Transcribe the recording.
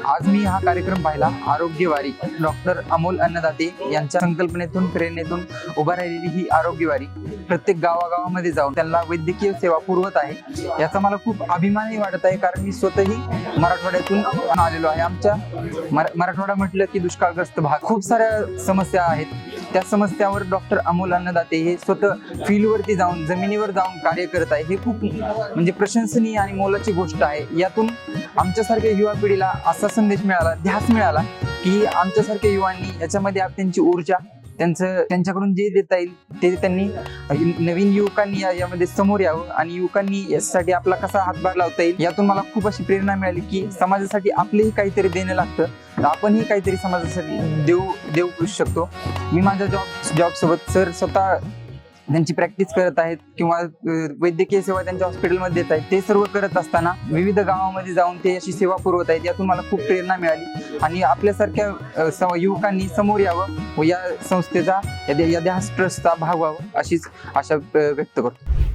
आज मी हा कार्यक्रम पाहिला, आरोग्यवारी. डॉक्टर अमोल अन्नदाते यांच्या संकल्पनेतून, प्रेरणेतून उभा राहिलेली ही आरोग्यवारी प्रत्येक गावागावामध्ये जाऊन त्यांना वैद्यकीय सेवा पुरवत आहे. याचा मला खूप अभिमानही वाटत आहे, कारण मी स्वतःही मराठवाड्यातून आलेलो आहे. आमच्या मराठवाडा म्हटलं की दुष्काळग्रस्त भाग, खूप साऱ्या समस्या आहेत. त्या समस्यावर डॉक्टर अमोल अन्नदाते हे स्वतः फील्डवरती जाऊन, जमिनीवर जाऊन कार्य करत आहे. हे खूप म्हणजे प्रशंसनीय आणि मोलाची गोष्ट आहे. यातून आमच्यासारख्या युवा पिढीला असा संदेश मिळाला, ध्यास मिळाला की आमच्यासारख्या युवांनी याच्यामध्ये त्यांची ऊर्जा, त्यांच्याकडून जे देता येईल ते त्यांनी, नवीन युवकांनी यामध्ये समोर यावं आणि युवकांनी यासाठी आपला कसा हातभार लावता येईल. यातून मला खूप अशी प्रेरणा मिळाली की समाजासाठी आपलेही काहीतरी देणं लागतं, तर आपणही काहीतरी समाजासाठी देऊ शकतो. मी माझ्या जॉब सोबत सर स्वतः त्यांची प्रॅक्टिस करत आहेत किंवा वैद्यकीय सेवा त्यांच्या हॉस्पिटलमध्ये देत आहेत. ते सर्व करत असताना विविध गावामध्ये जाऊन ते अशी सेवा पुरवत आहेत. यातून मला खूप प्रेरणा मिळाली आणि आपल्यासारख्या युवकांनी समोर यावं व या संस्थेचा, या ध्यास ट्रस्टचा भाग व्हावं अशीच आशा व्यक्त करतो.